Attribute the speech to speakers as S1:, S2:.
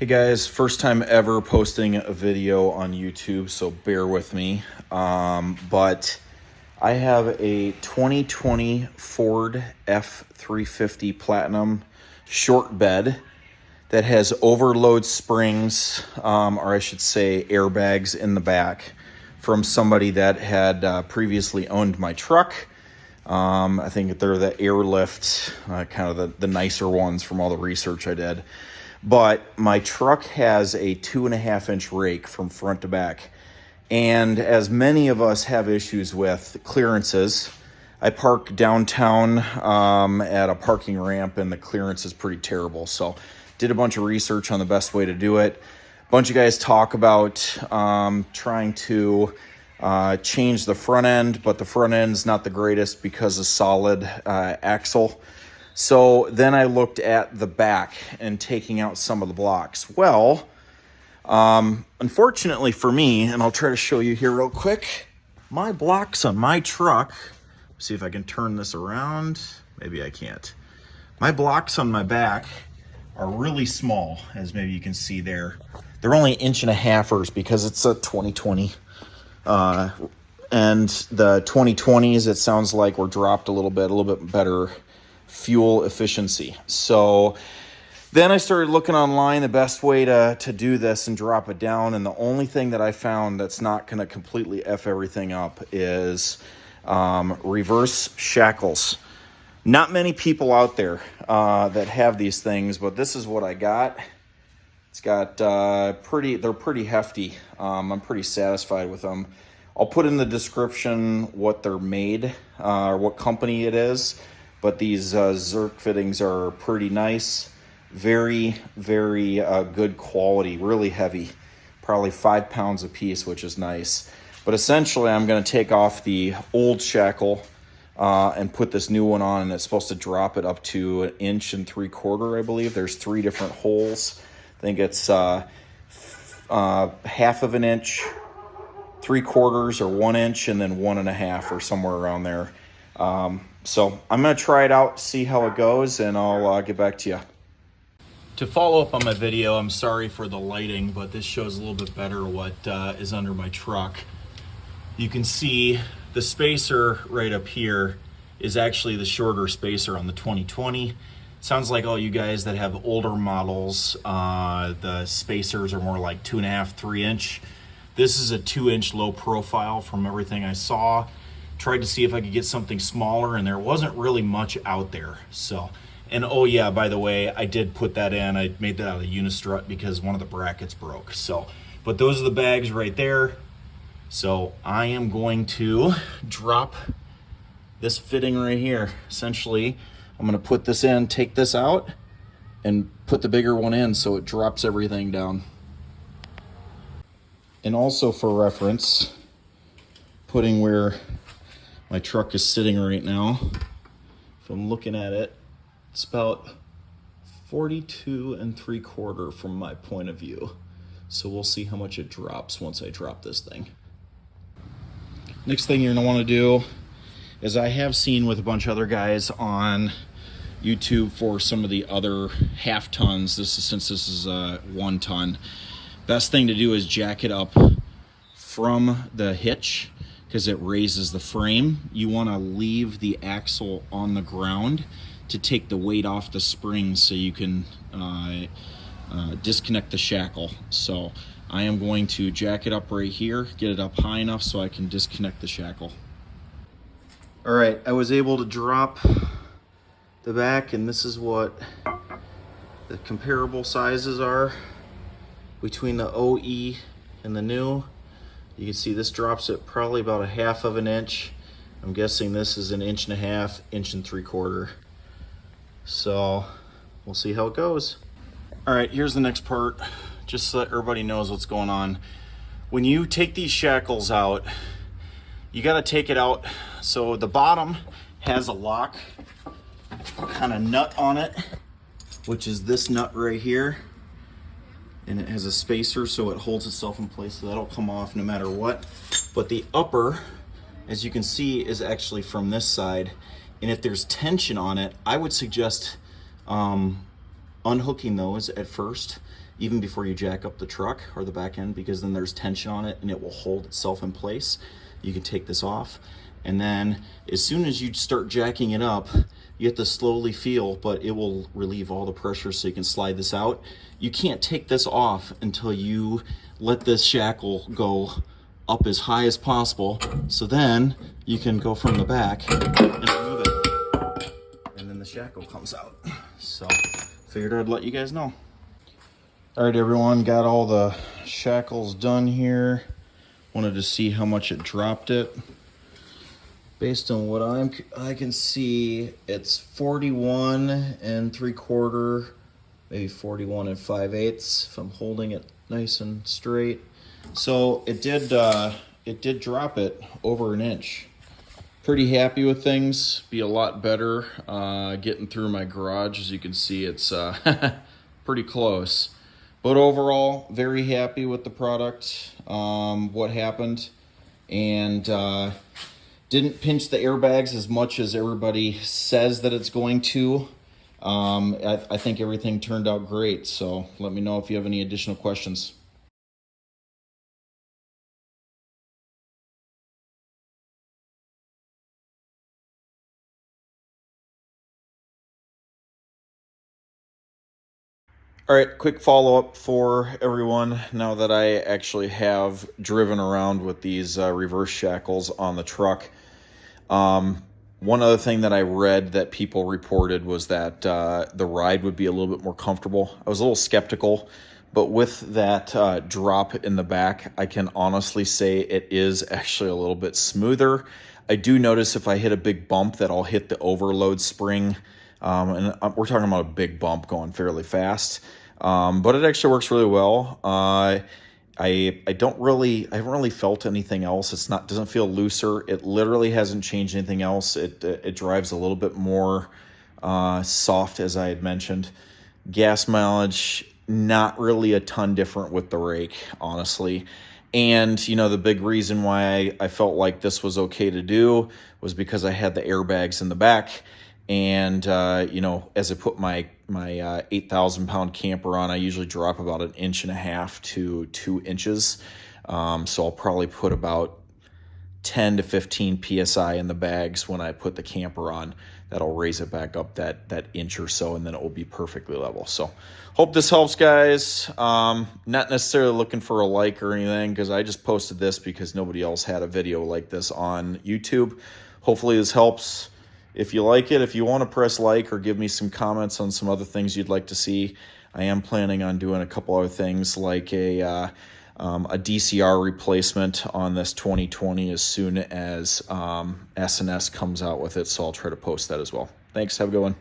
S1: Hey guys, first time ever posting a video on YouTube, so bear with me. But I have a 2020 Ford F350 Platinum short bed that has overload springs, or I should say airbags in the back from somebody that had previously owned my truck. I think they're the airlift, kind of the nicer ones from all the research I did. But my truck has a 2.5-inch rake from front to back. And as many of us have issues with clearances, I park downtown at a parking ramp and the clearance is pretty terrible. So did a bunch of research on the best way to do it. A bunch of guys talk about trying to change the front end, but the front end's not the greatest because of solid axle. So then I looked at the back and taking out some of the blocks. Well, unfortunately for me, and I'll try to show you here real quick, my blocks on my truck, see if I can turn this around. Maybe I can't. My blocks on my back are really small, as maybe you can see there. They're only 1.5 because it's a 2020. And the 2020s, it sounds like were dropped a little bit better fuel efficiency. So then I started looking online the best way to do this and drop it down, and the only thing that I found that's not going to completely F everything up is reverse shackles. Not many people out there that have these things, but this is what I got. It's got they're pretty hefty. I'm pretty satisfied with them. I'll put in the description what they're made, or what company it is. But these Zerk fittings are pretty nice. Very, very good quality, really heavy. Probably 5 pounds a piece, which is nice. But essentially, I'm going to take off the old shackle and put this new one on, and it's supposed to drop it up to 1.75 inches, I believe. There's 3 different holes. I think it's 1/2 inch, 3/4, or 1 inch, and then 1.5, or somewhere around there. So I'm going to try it out, see how it goes, and I'll get back to you. To follow up on my video, I'm sorry for the lighting, but this shows a little bit better what is under my truck. You can see the spacer right up here is actually the shorter spacer on the 2020. Sounds like all you guys that have older models, the spacers are more like 2.5, 3 inch. This is a 2-inch low profile from everything I saw. Tried to see if I could get something smaller, and there wasn't really much out there. So, and oh yeah, by the way, I did put that in. I made that out of Unistrut because one of the brackets broke. So, but those are the bags right there. So I am going to drop this fitting right here. Essentially, I'm going to put this in, take this out, and put the bigger one in so it drops everything down. And also for reference, putting where my truck is sitting right now, if I'm looking at it, it's about 42.75 from my point of view. So we'll see how much it drops once I drop this thing. Next thing you're gonna wanna do is, I have seen with a bunch of other guys on YouTube for some of the other 1/2 tons, since this is a 1 ton, best thing to do is jack it up from the hitch, because it raises the frame. You want to leave the axle on the ground to take the weight off the springs so you can disconnect the shackle. So I am going to jack it up right here, get it up high enough so I can disconnect the shackle. All right, I was able to drop the back, and this is what the comparable sizes are between the OE and the new. You can see this drops it probably about 1/2 inch. I'm guessing this is 1.5 inches, 1.75 inches. So we'll see how it goes. All right, here's the next part, just so that everybody knows what's going on. When you take these shackles out, you got to take it out. So the bottom has a lock kind of nut on it, which is this nut right here. And it has a spacer so it holds itself in place, so that'll come off no matter what. But the upper, as you can see, is actually from this side. And if there's tension on it, I would suggest unhooking those at first, even before you jack up the truck or the back end, because then there's tension on it and it will hold itself in place. You can take this off, and then as soon as you start jacking it up, you have to slowly feel, but it will relieve all the pressure so you can slide this out. You can't take this off until you let this shackle go up as high as possible, so then you can go from the back and remove it, and then the shackle comes out. So figured I'd let you guys know. All right, everyone, got all the shackles done here. Wanted to see how much it dropped it. Based on what I can see, it's 41 3/4, maybe 41 5/8 if I'm holding it nice and straight. So it did drop it over an inch. Pretty happy with things. Be a lot better getting through my garage. As you can see, it's pretty close. But overall, very happy with the product, what happened, and didn't pinch the airbags as much as everybody says that it's going to. I think everything turned out great, so let me know if you have any additional questions. All right, quick follow-up for everyone. Now that I actually have driven around with these reverse shackles on the truck, one other thing that I read that people reported was that the ride would be a little bit more comfortable. I was a little skeptical, but with that drop in the back, I can honestly say it is actually a little bit smoother. I do notice if I hit a big bump that I'll hit the overload spring, and we're talking about a big bump going fairly fast. But it actually works really well. I haven't really felt anything else. Doesn't feel looser. It literally hasn't changed anything else. It drives a little bit more soft, as I had mentioned. Gas mileage, not really a ton different with the rake, honestly. And, the big reason why I felt like this was okay to do was because I had the airbags in the back. And, as I put my 8,000-pound camper on, I usually drop about 1.5 to 2 inches. So I'll probably put about 10 to 15 PSI in the bags when I put the camper on. That'll raise it back up that inch or so, and then it will be perfectly level. So hope this helps, guys. Not necessarily looking for a like or anything, because I just posted this because nobody else had a video like this on YouTube. Hopefully this helps. If you like it, if you want to press like or give me some comments on some other things you'd like to see, I am planning on doing a couple other things like a DCR replacement on this 2020 as soon as S&S comes out with it, so I'll try to post that as well. Thanks, have a good one.